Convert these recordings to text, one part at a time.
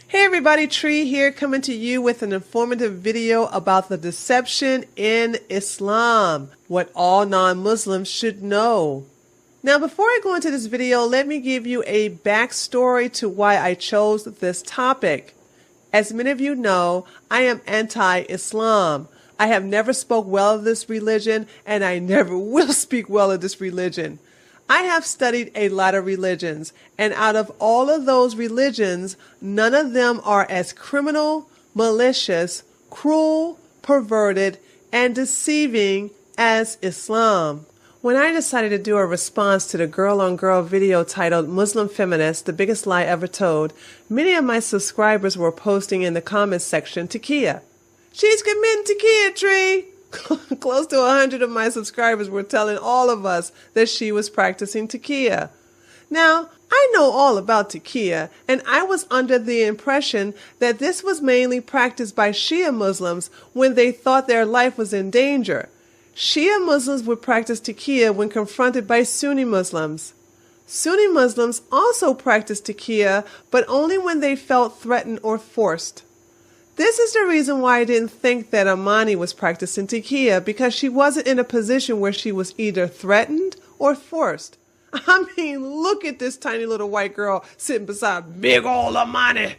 Hey everybody, Tree here coming to you with an informative video about the deception in Islam, what all non-Muslims should know. Now before I go into this video, let me give you a backstory to why I chose this topic. As many of you know, I am anti-Islam. I have never spoke well of this religion and I never will speak well of this religion. I have studied a lot of religions, and out of all of those religions, none of them are as criminal, malicious, cruel, perverted, and deceiving as Islam. When I decided to do a response to the girl-on-girl video titled Muslim Feminist, The Biggest Lie Ever Told, many of my subscribers were posting in the comments section, "Taqiyya. She's committing taqiyya, Tree." Close to 100 of my subscribers were telling all of us that she was practicing taqiyya. Now, I know all about taqiyya, and I was under the impression that this was mainly practiced by Shia Muslims when they thought their life was in danger. Shia Muslims would practice taqiyya when confronted by Sunni Muslims. Sunni Muslims also practiced taqiyya, but only when they felt threatened or forced. This is the reason why I didn't think that Amani was practicing taqiyya, because she wasn't in a position where she was either threatened or forced. I mean, look at this tiny little white girl sitting beside big old Amani.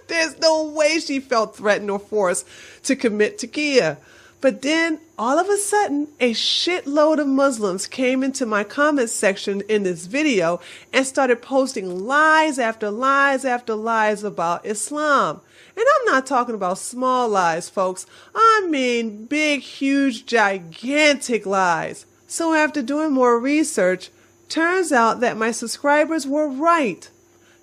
There's no way she felt threatened or forced to commit taqiyya. But then, all of a sudden, a shitload of Muslims came into my comments section in this video and started posting lies after lies after lies about Islam. And I'm not talking about small lies, folks. I mean big, huge, gigantic lies. So after doing more research, turns out that my subscribers were right.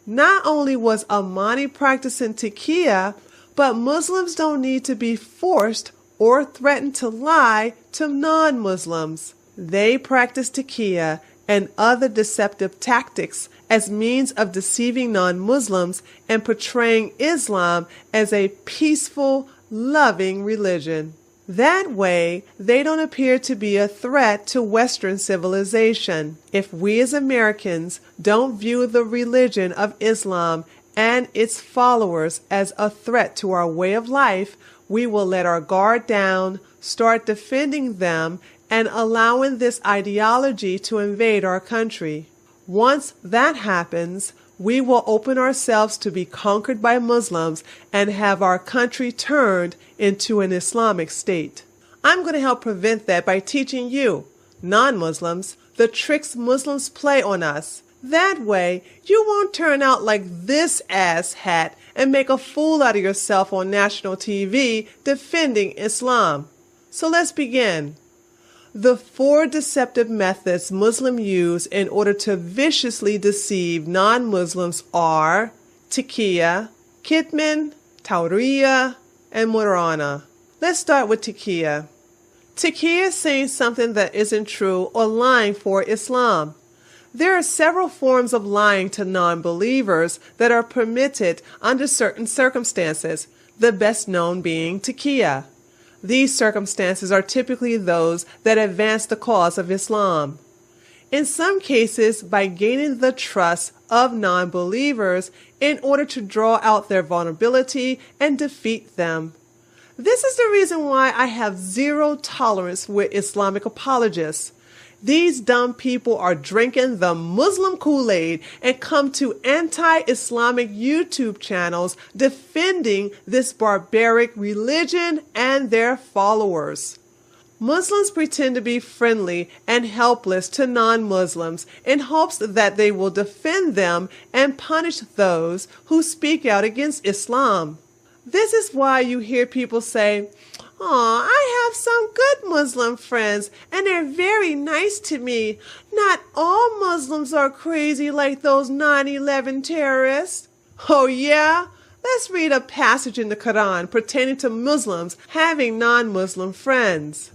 Not only was Amani practicing taqiyya, but Muslims don't need to be forced or threatened to lie to non-Muslims. They practice taqiyya and other deceptive tactics as means of deceiving non-Muslims and portraying Islam as a peaceful, loving religion. That way, they don't appear to be a threat to Western civilization. If we as Americans don't view the religion of Islam and its followers as a threat to our way of life, we will let our guard down, start defending them, and allowing this ideology to invade our country. Once that happens, we will open ourselves to be conquered by Muslims and have our country turned into an Islamic state. I'm going to help prevent that by teaching you, non-Muslims, the tricks Muslims play on us. That way, you won't turn out like this asshat and make a fool out of yourself on national TV defending Islam. So let's begin. The 4 deceptive methods Muslims use in order to viciously deceive non-Muslims are taqiyya, kitman, tawriyya, and murana. Let's start with taqiyya. Taqiyya is saying something that isn't true or lying for Islam. There are several forms of lying to non-believers that are permitted under certain circumstances, the best known being taqiyya. These circumstances are typically those that advance the cause of Islam. In some cases, by gaining the trust of non-believers in order to draw out their vulnerability and defeat them. This is the reason why I have zero tolerance with Islamic apologists. These dumb people are drinking the Muslim Kool-Aid and come to anti-Islamic YouTube channels defending this barbaric religion and their followers. Muslims pretend to be friendly and helpless to non-Muslims in hopes that they will defend them and punish those who speak out against Islam. This is why you hear people say, "Aw, I have some good Muslim friends, and they're very nice to me. Not all Muslims are crazy like those 9/11 terrorists." Oh yeah? Let's read a passage in the Quran pertaining to Muslims having non-Muslim friends.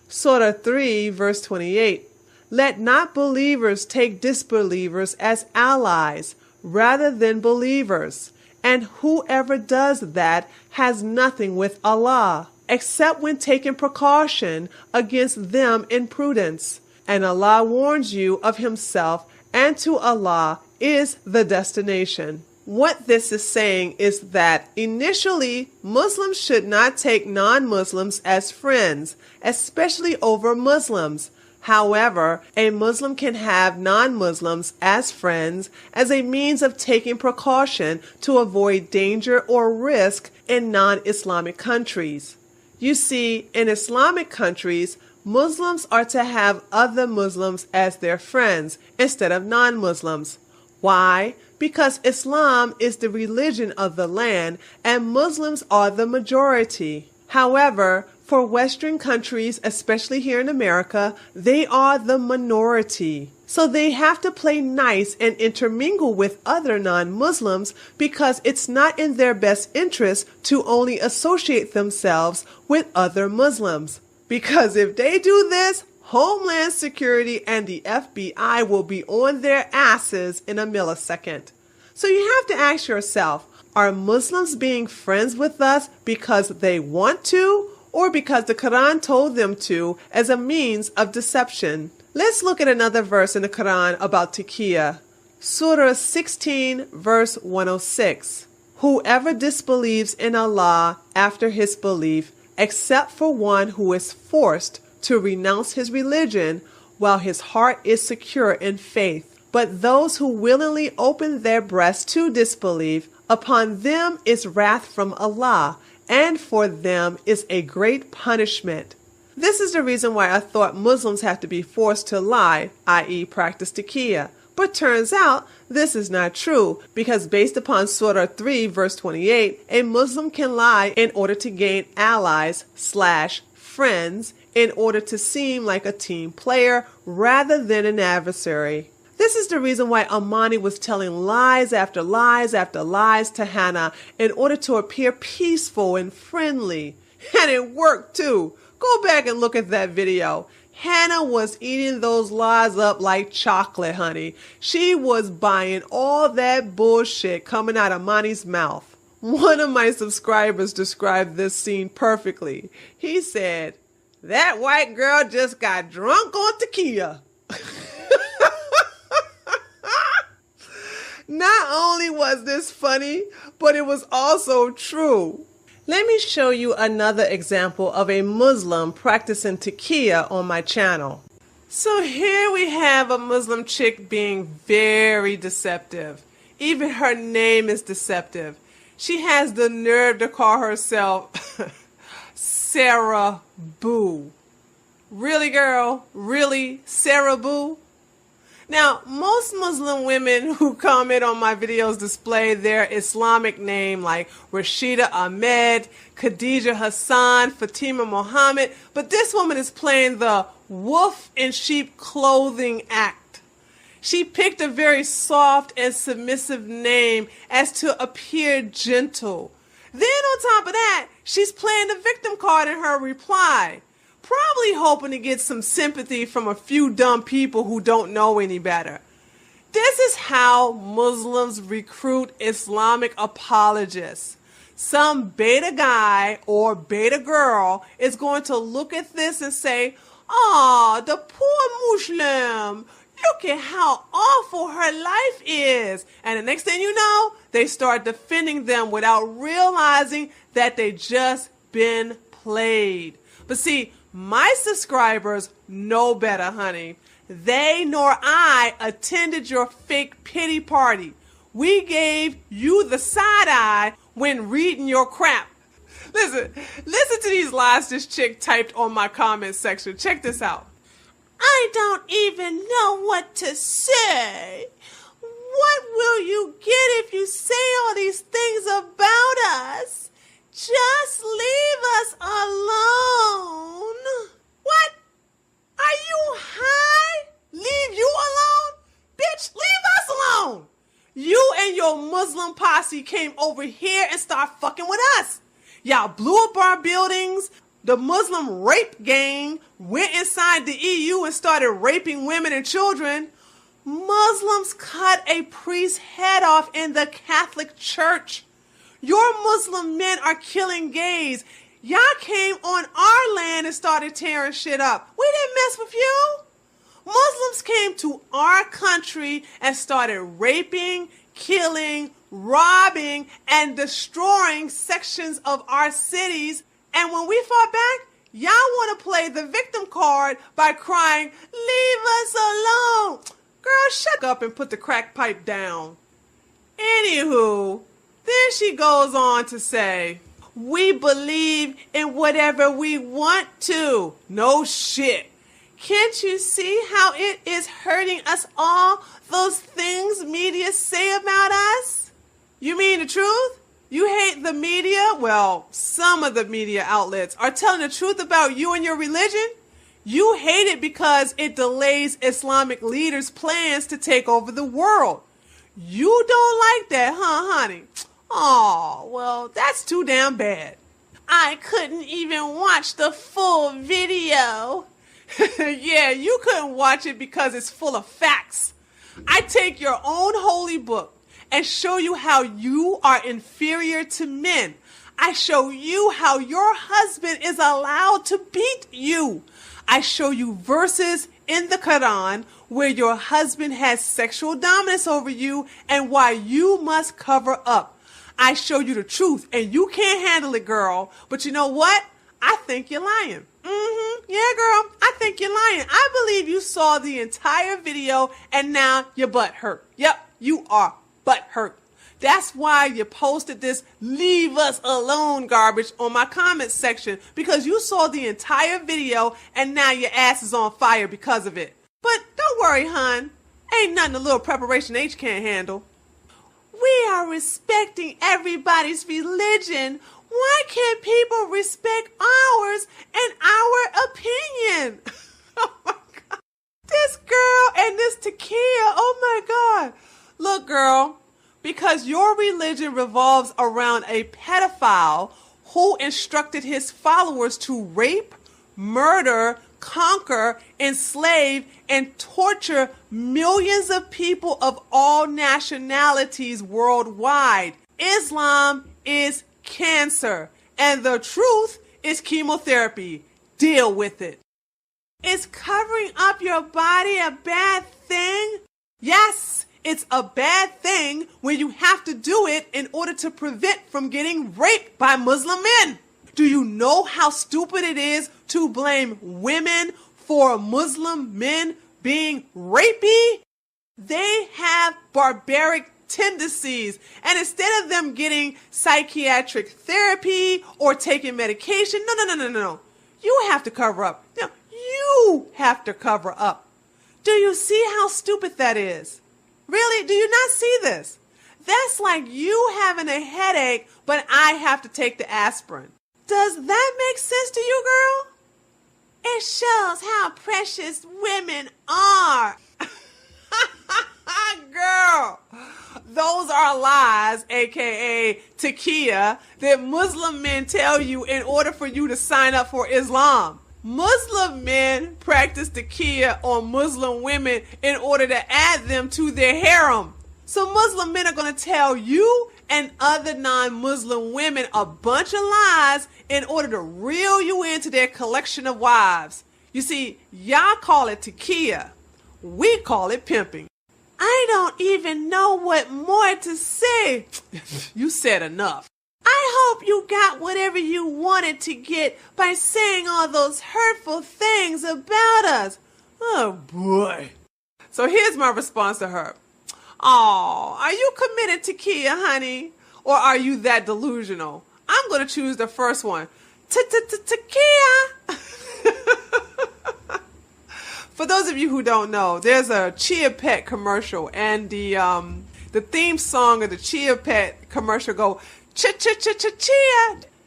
Surah 3, verse 28. Let not believers take disbelievers as allies, rather than believers. And whoever does that has nothing with Allah, except when taking precaution against them in prudence. And Allah warns you of Himself, and to Allah is the destination. What this is saying is that initially, Muslims should not take non-Muslims as friends, especially over Muslims. However, a Muslim can have non-Muslims as friends as a means of taking precaution to avoid danger or risk in non-Islamic countries. You see, in Islamic countries, Muslims are to have other Muslims as their friends instead of non-Muslims. Why? Because Islam is the religion of the land and Muslims are the majority. However, for Western countries, especially here in America, they are the minority. So they have to play nice and intermingle with other non-Muslims because it's not in their best interest to only associate themselves with other Muslims. Because if they do this, Homeland Security and the FBI will be on their asses in a millisecond. So you have to ask yourself, are Muslims being friends with us because they want to or because the Quran told them to as a means of deception? Let's look at another verse in the Quran about taqiyya. Surah 16, verse 106. Whoever disbelieves in Allah after his belief, except for one who is forced to renounce his religion while his heart is secure in faith. But those who willingly open their breasts to disbelief, upon them is wrath from Allah, and for them is a great punishment. This is the reason why I thought Muslims have to be forced to lie, i.e. practice taqiyya. But turns out this is not true, because based upon Surah 3 verse 28, a Muslim can lie in order to gain allies/friends in order to seem like a team player rather than an adversary. This is the reason why Amani was telling lies after lies after lies to Hannah in order to appear peaceful and friendly. And it worked too. Go back and look at that video. Hannah was eating those lies up like chocolate, honey. She was buying all that bullshit coming out of Amani's mouth. One of my subscribers described this scene perfectly. He said, "That white girl just got drunk on taqiyya." Not only was this funny, but it was also true. Let me show you another example of a Muslim practicing taqiyya on my channel. So here we have a Muslim chick being very deceptive. Even her name is deceptive. She has the nerve to call herself Sarah Boo. Really, girl? Really, Sarah Boo? Now, most Muslim women who comment on my videos display their Islamic name like Rashida Ahmed, Khadija Hassan, Fatima Mohammed, but this woman is playing the wolf in sheep clothing act. She picked a very soft and submissive name as to appear gentle. Then on top of that, she's playing the victim card in her reply. Probably hoping to get some sympathy from a few dumb people who don't know any better. This is how Muslims recruit Islamic apologists. Some beta guy or beta girl is going to look at this and say, "Aw, the poor Muslim. Look at how awful her life is." And the next thing you know, they start defending them without realizing that they just been played. But see, my subscribers know better, honey. They nor I attended your fake pity party. We gave you the side eye when reading your crap. Listen to these lies this chick typed on my comment section. Check this out. "I don't even know what to say. What will you get if you say all these things about us? Just leave us alone." What? Are you high? Leave you alone? Bitch, leave us alone. You and your Muslim posse came over here and started fucking with us. Y'all blew up our buildings. The Muslim rape gang went inside the EU and started raping women and children. Muslims cut a priest's head off in the Catholic Church. Your Muslim men are killing gays. Y'all came on our land and started tearing shit up. We didn't mess with you. Muslims came to our country and started raping, killing, robbing, and destroying sections of our cities. And when we fought back, y'all want to play the victim card by crying, "Leave us alone." Girl, shut up and put the crack pipe down. Anywho, then she goes on to say, "We believe in whatever we want to." No shit. Can't you see how it is hurting us all, those things media say about us? You mean the truth? You hate the media? Well, some of the media outlets are telling the truth about you and your religion. You hate it because it delays Islamic leaders' plans to take over the world. You don't like that, huh, honey? Oh, well, that's too damn bad. I couldn't even watch the full video. Yeah, you couldn't watch it because it's full of facts. I take your own holy book and show you how you are inferior to men. I show you how your husband is allowed to beat you. I show you verses in the Quran where your husband has sexual dominance over you and why you must cover up. I show you the truth and you can't handle it, girl. But you know what? I think you're lying. Yeah, girl, I think you're lying. I believe you saw the entire video and now your butt hurt. Yep, you are butt hurt. That's why you posted this "leave us alone" garbage on my comments section, because you saw the entire video and now your ass is on fire because of it. But don't worry, hon. Ain't nothing a little preparation H can't handle. We are respecting everybody's religion. Why can't people respect ours and our opinion? Oh my God. This girl and this taqiyya, oh my God. Look, girl, because your religion revolves around a pedophile who instructed his followers to rape, murder, conquer, enslave, and torture millions of people of all nationalities worldwide. Islam is cancer, and the truth is chemotherapy. Deal with it. Is covering up your body a bad thing? Yes, it's a bad thing when you have to do it in order to prevent from getting raped by Muslim men. Do you know how stupid it is to blame women for Muslim men being rapey? They have barbaric tendencies, and instead of them getting psychiatric therapy or taking medication, no. You have to cover up. No, you have to cover up. Do you see how stupid that is? Really? Do you not see this? That's like you having a headache, but I have to take the aspirin. Does that make sense to you, girl? It shows how precious women are. Girl, those are lies, aka taqiyya, that Muslim men tell you in order for you to sign up for Islam. Muslim men practice taqiyya on Muslim women in order to add them to their harem. So Muslim men are going to tell you and other non-Muslim women a bunch of lies in order to reel you into their collection of wives. You see, y'all call it taqiyya. We call it pimping. I don't even know what more to say. You said enough. I hope you got whatever you wanted to get by saying all those hurtful things about us. Oh boy. So here's my response to her. Oh, are you committed to taqiyya, honey? Or are you that delusional? I'm going to choose the first one. Taqiyya. For those of you who don't know, there's a Chia Pet commercial, and the theme song of the Chia Pet commercial go Chia.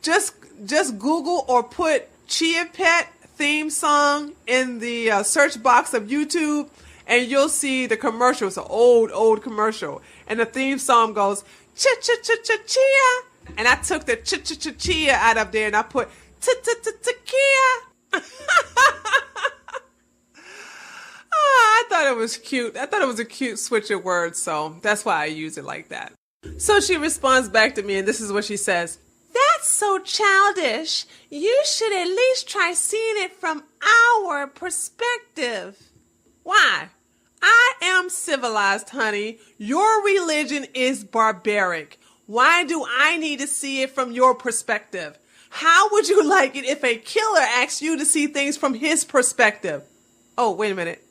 Just Google or put Chia Pet theme song in the search box of YouTube, and you'll see the commercial. It's an old commercial, and the theme song goes Chia. And I took the Chia out of there and I put taqiyya. I thought it was cute. I thought it was a cute switch of words, so that's why I use it like that. So she responds back to me, and this is what she says. That's so childish. You should at least try seeing it from our perspective. Why? I am civilized, honey. Your religion is barbaric. Why do I need to see it from your perspective? How would you like it if a killer asked you to see things from his perspective? Oh, wait a minute.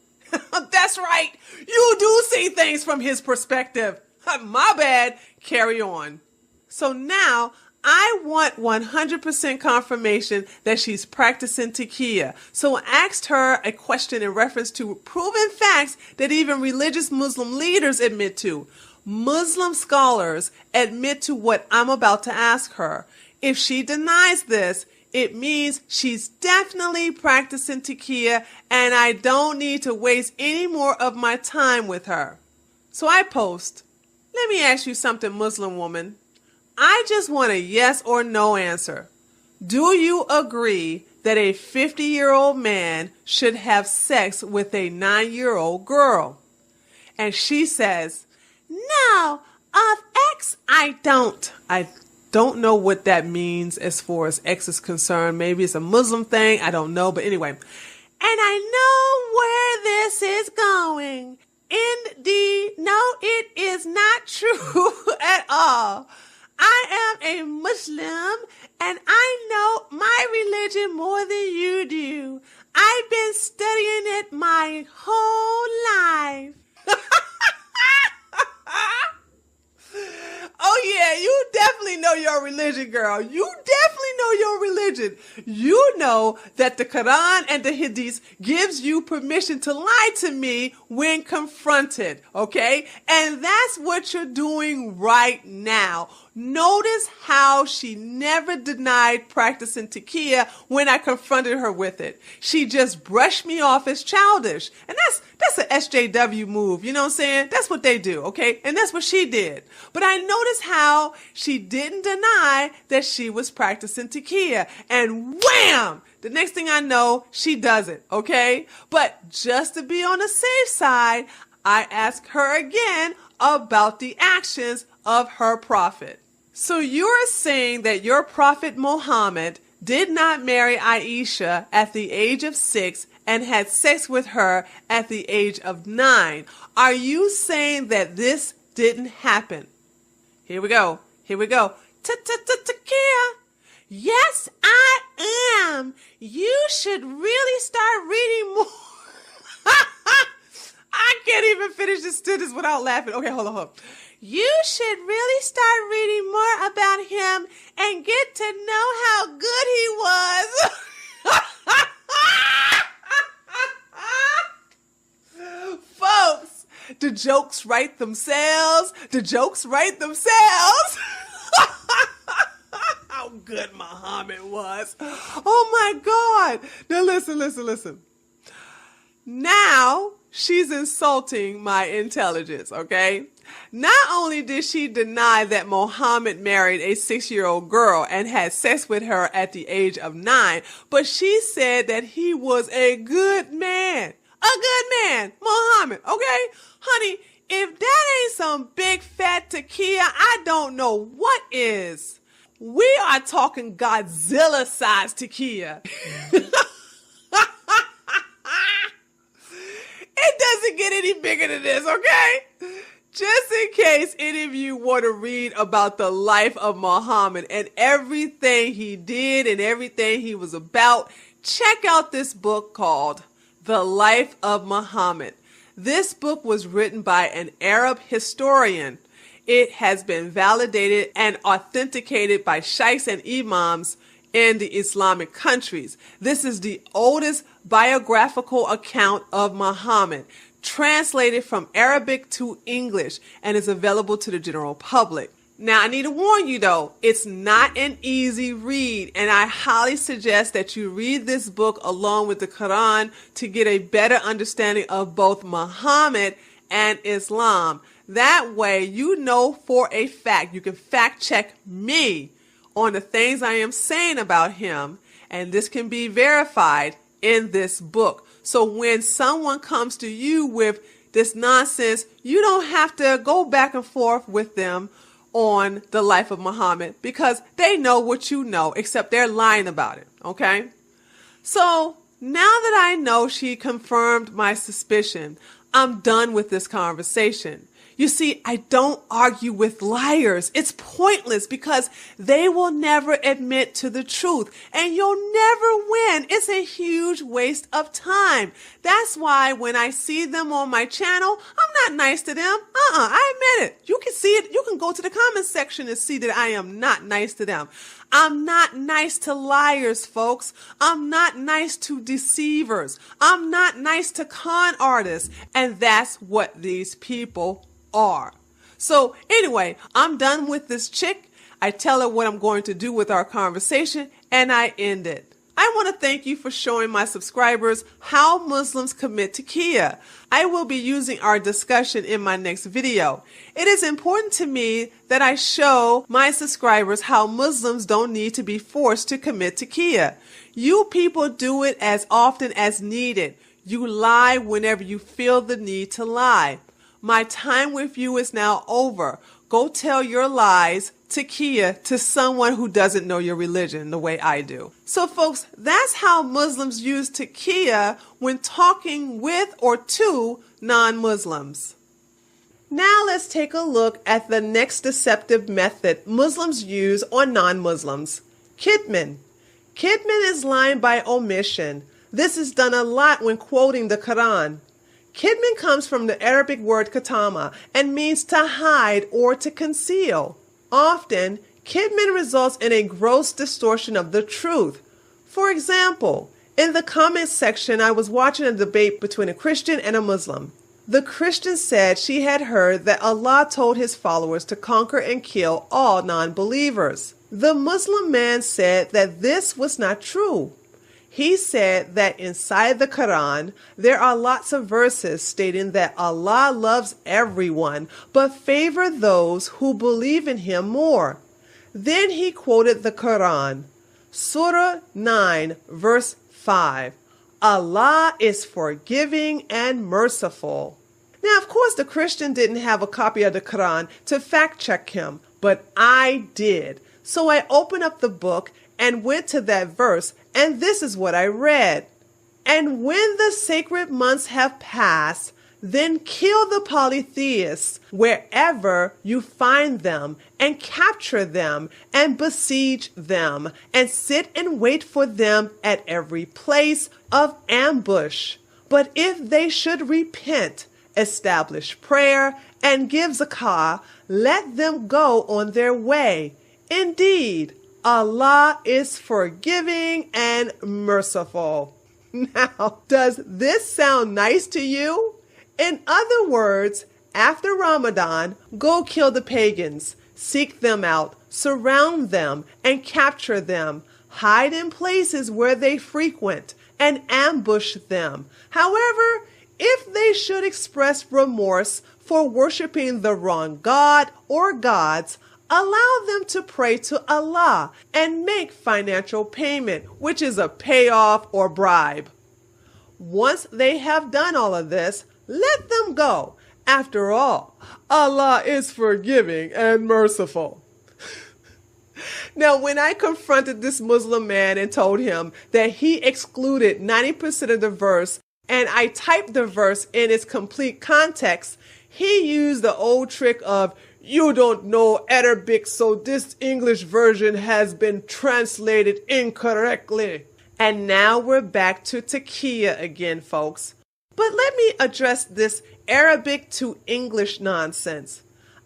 That's right. You do see things from his perspective. My bad. Carry on. So now I want 100% confirmation that she's practicing taqiyya. So I asked her a question in reference to proven facts that even religious Muslim leaders admit to. Muslim scholars admit to what I'm about to ask her. If she denies this, it means she's definitely practicing taqiyya, and I don't need to waste any more of my time with her. So I post, let me ask you something, Muslim woman. I just want a yes or no answer. Do you agree that a 50-year-old man should have sex with a 9-year-old girl? And she says, no, of X I don't. I don't know what that means as far as X is concerned. Maybe it's a Muslim thing. I don't know. But anyway. And I know where this is going. Indeed, no, it is not true at all. I am a Muslim and I know my religion more than you do. I've been studying it my whole life. Oh yeah, you definitely know your religion, girl. You definitely know your religion. You know that the Quran and the Hadith gives you permission to lie to me when confronted, okay? And that's what you're doing right now. Notice how she never denied practicing taqiyya when I confronted her with it. She just brushed me off as childish. And that's an SJW move, you know what I'm saying? That's what they do, okay? And that's what she did. But I noticed how she didn't deny that she was practicing taqiyya. And wham! The next thing I know, she does it, okay? But just to be on the safe side, I asked her again about the actions of her prophet. So you're saying that your prophet Muhammad did not marry Aisha at the age of 6 and had sex with her at the age of 9. Are you saying that this didn't happen? Here we go. Here we go. Taqiyya. Yes, I am. You should really start reading more. I can't even finish this sentence without laughing. Okay, hold on. You should really start reading more about him and get to know how good he was. Folks, the jokes write themselves. The jokes write themselves. How good Muhammad was. Oh my God. Now listen. Now she's insulting my intelligence, okay? Not only did she deny that Muhammad married a 6-year-old girl and had sex with her at the age of 9, but she said that he was a good man. A good man, Muhammad, okay? Honey, if that ain't some big fat taqiyya, I don't know what is. We are talking Godzilla-sized taqiyya. It doesn't get any bigger than this, okay? Just in case any of you want to read about the life of Muhammad and everything he did and everything he was about, check out this book called The Life of Muhammad. This book was written by an Arab historian. It has been validated and authenticated by sheikhs and imams in the Islamic countries. This is the oldest biographical account of Muhammad, translated from Arabic to English, and is available to the general public. Now, I need to warn you though, it's not an easy read, and I highly suggest that you read this book along with the Quran to get a better understanding of both Muhammad and Islam. That way, you know for a fact, you can fact check me on the things I am saying about him, and this can be verified in this book. So when someone comes to you with this nonsense, you don't have to go back and forth with them on the life of Muhammad, because they know what you know, except they're lying about it, okay? So now that I know she confirmed my suspicion, I'm done with this conversation. You see, I don't argue with liars. It's pointless because they will never admit to the truth and you'll never win. It's a huge waste of time. That's why when I see them on my channel, I'm not nice to them. I admit it. You can see it. You can go to the comment section and see that I am not nice to them. I'm not nice to liars, folks. I'm not nice to deceivers. I'm not nice to con artists. And that's what these people are. So anyway, I'm done with this chick. I tell her what I'm going to do with our conversation and I end it. I want to thank you for showing my subscribers how Muslims commit taqiyya. I will be using our discussion in my next video. It is important to me that I show my subscribers how Muslims don't need to be forced to commit taqiyya. You people do it as often as needed. You lie whenever you feel the need to lie. My time with you is now over. Go tell your lies, taqiyya, to someone who doesn't know your religion the way I do. So folks, that's how Muslims use taqiyya when talking with or to non-Muslims. Now let's take a look at the next deceptive method Muslims use on non-Muslims. Kitman. Kitman is lying by omission. This is done a lot when quoting the Quran. Kitman comes from the Arabic word katama and means to hide or to conceal. Often, kitman results in a gross distortion of the truth. For example, in the comments section, I was watching a debate between a Christian and a Muslim. The Christian said she had heard that Allah told his followers to conquer and kill all non-believers. The Muslim man said that this was not true. He said that inside the Quran, there are lots of verses stating that Allah loves everyone, but favor those who believe in Him more. Then he quoted the Quran, Surah 9, verse 5. Allah is forgiving and merciful. Now, of course, the Christian didn't have a copy of the Quran to fact check him, but I did. So I opened up the book and went to that verse, and this is what I read. And when the sacred months have passed, then kill the polytheists wherever you find them, and capture them, and besiege them, and sit and wait for them at every place of ambush. But if they should repent, establish prayer, and give zakah, let them go on their way. Indeed, Allah is forgiving and merciful. Now, does this sound nice to you? In other words, after Ramadan, go kill the pagans, seek them out, surround them, and capture them. Hide in places where they frequent and ambush them. However, if they should express remorse for worshiping the wrong god or gods, allow them to pray to Allah and make financial payment, which is a payoff or bribe. Once they have done all of this, let them go. After all, Allah is forgiving and merciful. Now, when I confronted this Muslim man and told him that he excluded 90% of the verse, and I typed the verse in its complete context, he used the old trick of, "You don't know Arabic, so this English version has been translated incorrectly." And now we're back to taqiyya again, folks. But let me address this Arabic to English nonsense.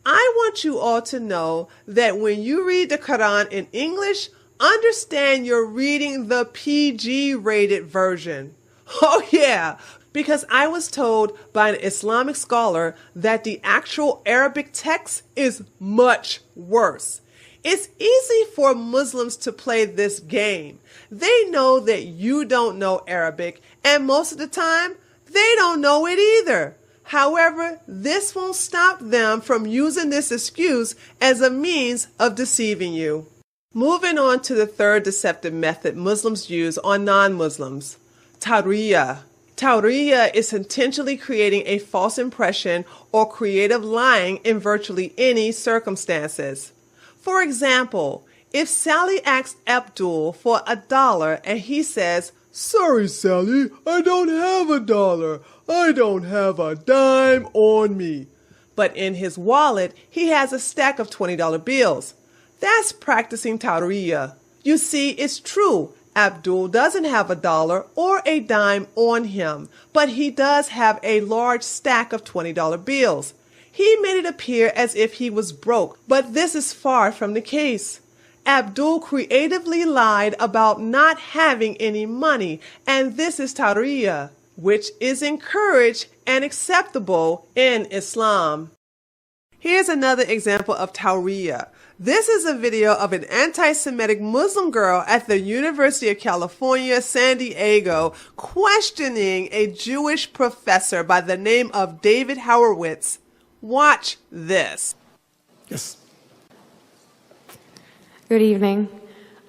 I want you all to know that when you read the Quran in English, understand you're reading the PG-rated version. Oh yeah, because I was told by an Islamic scholar that the actual Arabic text is much worse. It's easy for Muslims to play this game. They know that you don't know Arabic, and most of the time, they don't know it either. However, this won't stop them from using this excuse as a means of deceiving you. Moving on to the third deceptive method Muslims use on non-Muslims, taqiyya. Taqiyya is intentionally creating a false impression or creative lying in virtually any circumstances. For example, if Sally asks Abdul for $1 and he says, "Sorry, Sally, I don't have $1. I don't have a dime on me. But in his wallet, he has a stack of $20 bills. That's practicing taqiyya. You see, it's true. Abdul doesn't have a dollar or a dime on him, but he does have a large stack of $20 bills. He made it appear as if he was broke, but this is far from the case. Abdul creatively lied about not having any money, and this is taqiyya, which is encouraged and acceptable in Islam. Here's another example of taqiyya. This is a video of an anti-Semitic Muslim girl at the University of California, San Diego, questioning a Jewish professor by the name of David Horowitz. Watch this. Yes. Good evening.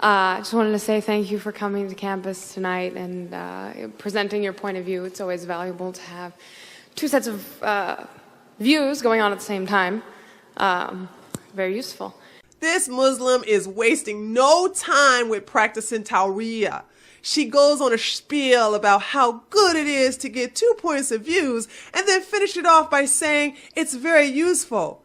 I just wanted to say thank you for coming to campus tonight and presenting your point of view. It's always valuable to have two sets of views going on at the same time. Very useful. This Muslim is wasting no time with practicing taqiyya. She goes on a spiel about how good it is to get 2 points of views and then finish it off by saying it's very useful.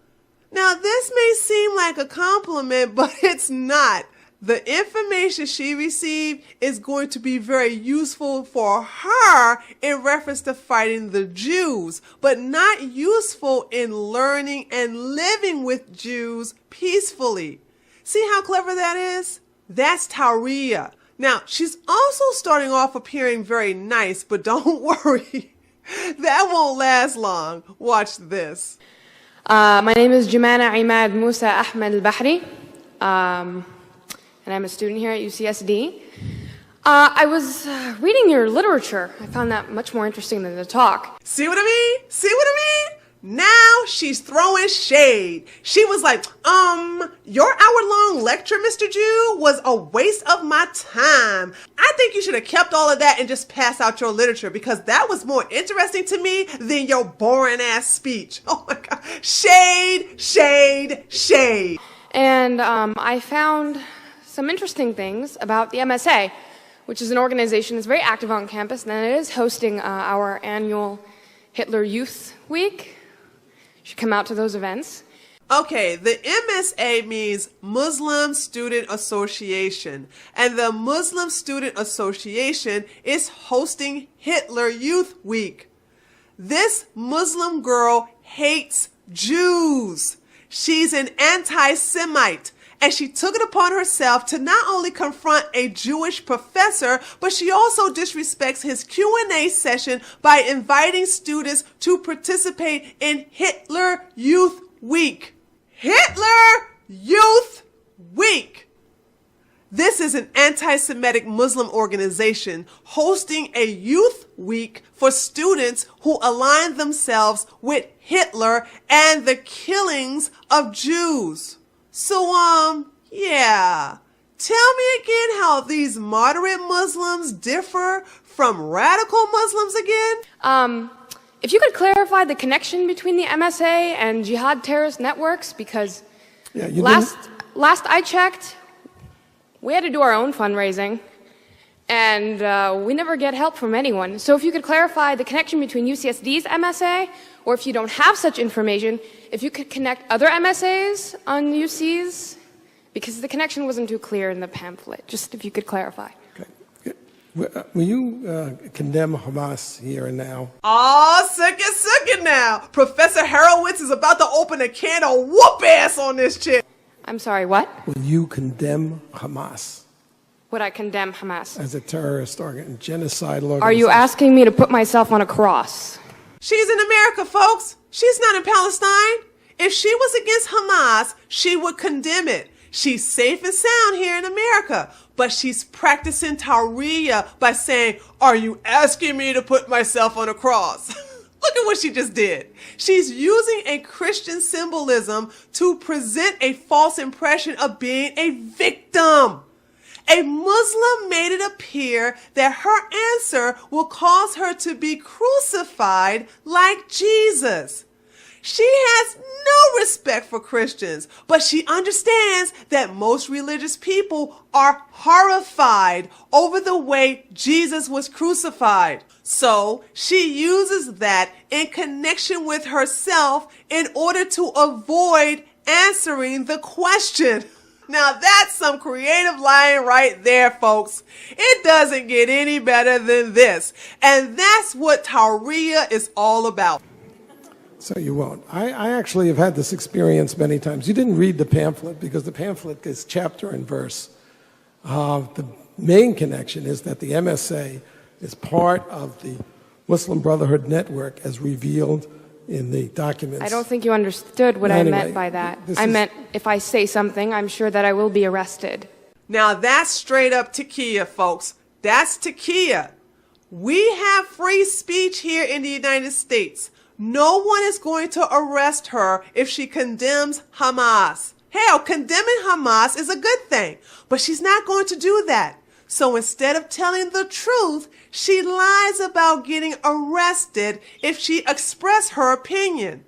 Now, this may seem like a compliment, but it's not. The information she received is going to be very useful for her in reference to fighting the Jews, but not useful in learning and living with Jews peacefully. See how clever that is? That's taqiyya. Now, she's also starting off appearing very nice, but don't worry. That won't last long. Watch this. My name is Jumana Imad Musa Ahmed al-Bahri, and I'm a student here at UCSD. I was reading your literature. I found that much more interesting than the talk. See what I mean? See what I mean? Now she's throwing shade. She was like, your hour-long lecture, Mr. Jew, was a waste of my time. I think you should have kept all of that and just passed out your literature because that was more interesting to me than your boring-ass speech. Oh my God. Shade, shade, shade. And I found some interesting things about the MSA, which is an organization that's very active on campus, and it is hosting our annual Hitler Youth Week. You should come out to those events. Okay, the MSA means Muslim Student Association, and the Muslim Student Association is hosting Hitler Youth Week. This Muslim girl hates Jews. She's an anti-Semite, and she took it upon herself to not only confront a Jewish professor, but she also disrespects his Q&A session by inviting students to participate in Hitler Youth Week. Hitler Youth Week! This is an anti-Semitic Muslim organization hosting a youth week for students who align themselves with Hitler and the killings of Jews. So, yeah. Tell me again how these moderate Muslims differ from radical Muslims again? If you could clarify the connection between the MSA and jihad terrorist networks, because last I checked, we had to do our own fundraising, and we never get help from anyone. So if you could clarify the connection between UCSD's MSA, or if you don't have such information, if you could connect other MSAs on UCs, because the connection wasn't too clear in the pamphlet. Just if you could clarify. Okay. Will you condemn Hamas here and now? Oh, suck it now. Professor Horowitz is about to open a can of whoop ass on this chick. I'm sorry, what? Will you condemn Hamas? Would I condemn Hamas? As a terrorist organ, genocidal organization? Are you asking me to put myself on a cross? She's in America, folks. She's not in Palestine. If she was against Hamas, she would condemn it. She's safe and sound here in America, but she's practicing taqiyya by saying, are you asking me to put myself on a cross? Look at what she just did. She's using a Christian symbolism to present a false impression of being a victim. A Muslim made it appear that her answer will cause her to be crucified like Jesus. She has no respect for Christians, but she understands that most religious people are horrified over the way Jesus was crucified. So she uses that in connection with herself in order to avoid answering the question. Now that's some creative lying right there, folks. It doesn't get any better than this. And that's what taqiyya is all about. So you won't. I actually have had this experience many times. You didn't read the pamphlet because the pamphlet is chapter and verse. The main connection is that the MSA is part of the Muslim Brotherhood Network as revealed in the documents. I don't think you understood what I meant by that. I meant if I say something, I'm sure that I will be arrested. Now that's straight up taqiyya, folks. That's taqiyya. We have free speech here in the United States. No one is going to arrest her if she condemns Hamas. Hell, condemning Hamas is a good thing, but she's not going to do that. So instead of telling the truth, she lies about getting arrested if she expresses her opinion.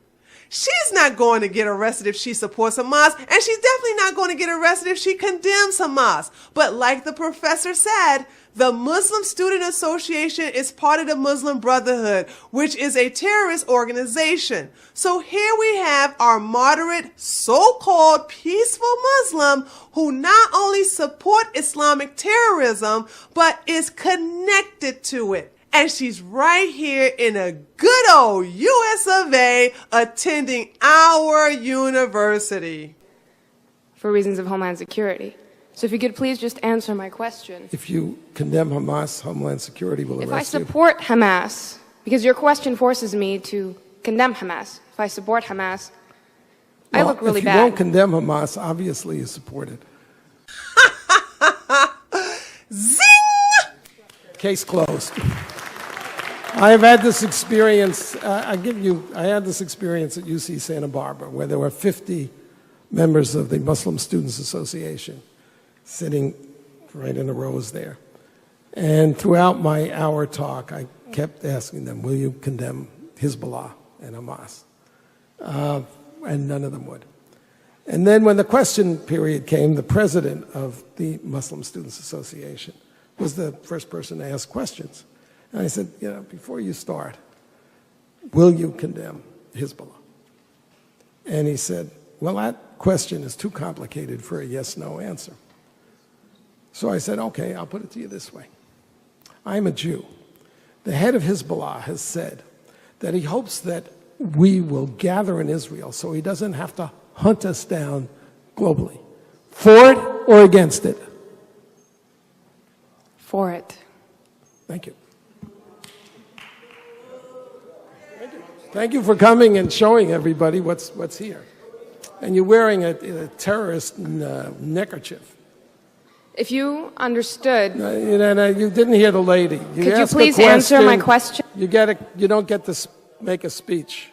She's not going to get arrested if she supports Hamas, and she's definitely not going to get arrested if she condemns Hamas. But like the professor said, the Muslim Student Association is part of the Muslim Brotherhood, which is a terrorist organization. So here we have our moderate, so-called peaceful Muslim who not only support Islamic terrorism, but is connected to it. And she's right here in a good old US of A attending our university. For reasons of Homeland Security. So if you could please just answer my question. If you condemn Hamas, Homeland Security will arrest you. If I support Hamas, because your question forces me to condemn Hamas. If I support Hamas, I look really bad. If you won't condemn Hamas, obviously you support it. Zing! Case closed. I have had this experience, I had this experience at UC Santa Barbara where there were 50 members of the Muslim Students Association sitting right in the rows there. And throughout my hour talk, I kept asking them, will you condemn Hezbollah and Hamas? And none of them would. And then when the question period came, the president of the Muslim Students Association was the first person to ask questions. And I said, before you start, will you condemn Hezbollah? And he said, well, that question is too complicated for a yes-no answer. So I said, okay, I'll put it to you this way. I'm a Jew. The head of Hezbollah has said that he hopes that we will gather in Israel so he doesn't have to hunt us down globally. For it or against it? For it. Thank you. Thank you for coming and showing everybody what's here. And you're wearing a terrorist neckerchief. If you understood... you didn't hear the lady. Could you please answer my question? You don't get to make a speech.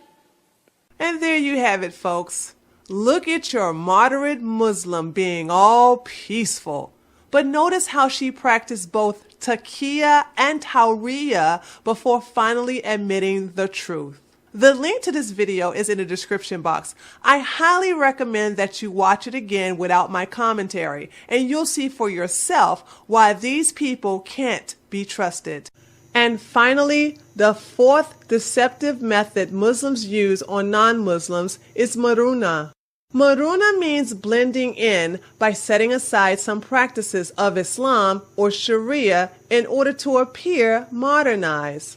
And there you have it, folks. Look at your moderate Muslim being all peaceful. But notice how she practiced both taqiyya and tawriyah before finally admitting the truth. The link to this video is in the description box. I highly recommend that you watch it again without my commentary, and you'll see for yourself why these people can't be trusted. And finally, the fourth deceptive method Muslims use on non-Muslims is maruna. Maruna means blending in by setting aside some practices of Islam or Sharia in order to appear modernized.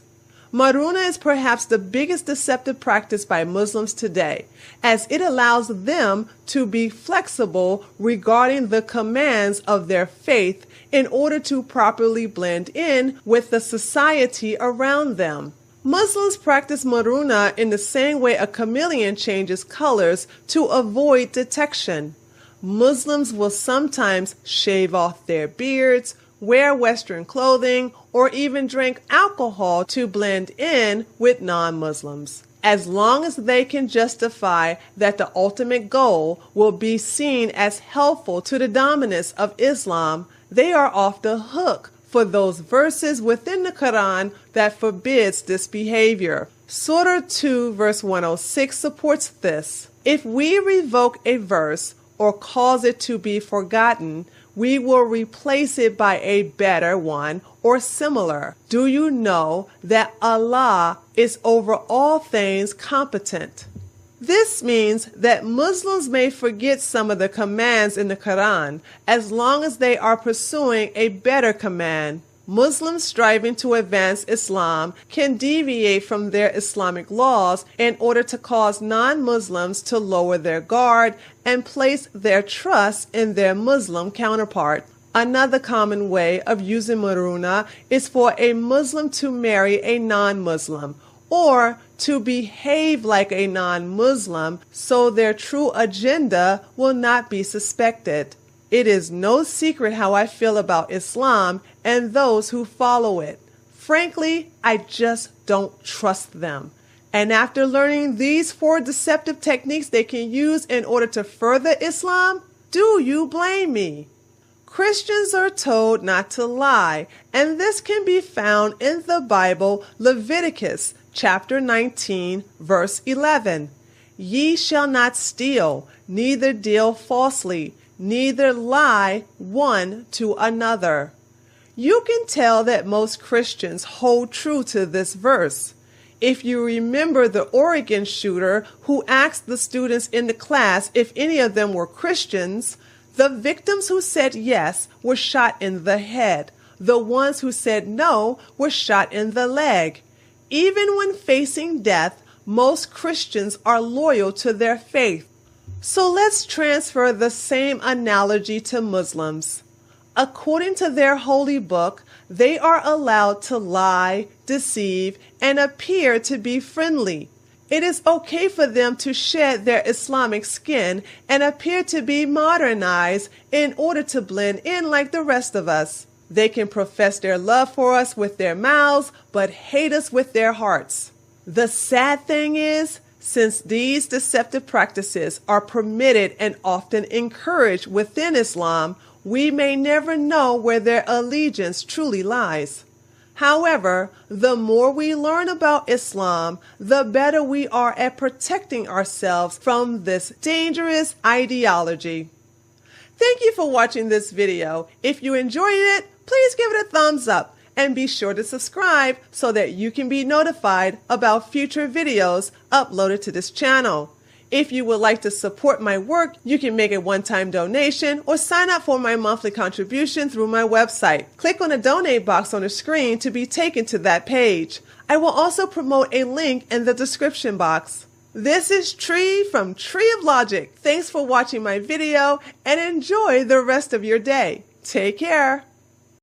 Maruna is perhaps the biggest deceptive practice by Muslims today, as it allows them to be flexible regarding the commands of their faith in order to properly blend in with the society around them. Muslims practice maruna in the same way a chameleon changes colors to avoid detection. Muslims will sometimes shave off their beards, wear Western clothing, or even drink alcohol to blend in with non-Muslims. As long as they can justify that the ultimate goal will be seen as helpful to the dominance of Islam, they are off the hook for those verses within the Quran that forbids this behavior. Surah 2 verse 106 supports this. If we revoke a verse or cause it to be forgotten, we will replace it by a better one or similar. Do you know that Allah is over all things competent? This means that Muslims may forget some of the commands in the Quran as long as they are pursuing a better command. Muslims striving to advance Islam can deviate from their Islamic laws in order to cause non-Muslims to lower their guard and place their trust in their Muslim counterpart. Another common way of using muruna is for a Muslim to marry a non-Muslim or to behave like a non-Muslim so their true agenda will not be suspected. It is no secret how I feel about Islam and those who follow it. Frankly, I just don't trust them. And after learning these 4 deceptive techniques they can use in order to further Islam, do you blame me? Christians are told not to lie, and this can be found in the Bible, Leviticus chapter 19, verse 11. Ye shall not steal, neither deal falsely, neither lie one to another. You can tell that most Christians hold true to this verse. If you remember the Oregon shooter who asked the students in the class if any of them were Christians, the victims who said yes were shot in the head. The ones who said no were shot in the leg. Even when facing death, most Christians are loyal to their faith. So let's transfer the same analogy to Muslims. According to their holy book, they are allowed to lie, deceive, and appear to be friendly. It is okay for them to shed their Islamic skin and appear to be modernized in order to blend in like the rest of us. They can profess their love for us with their mouths, but hate us with their hearts. The sad thing is, since these deceptive practices are permitted and often encouraged within Islam, we may never know where their allegiance truly lies. However, the more we learn about Islam, the better we are at protecting ourselves from this dangerous ideology. Thank you for watching this video. If you enjoyed it, please give it a thumbs up and be sure to subscribe so that you can be notified about future videos uploaded to this channel. If you would like to support my work, you can make a one-time donation or sign up for my monthly contribution through my website. Click on the donate box on the screen to be taken to that page. I will also promote a link in the description box. This is Tree from Tree of Logic. Thanks for watching my video and enjoy the rest of your day. Take care.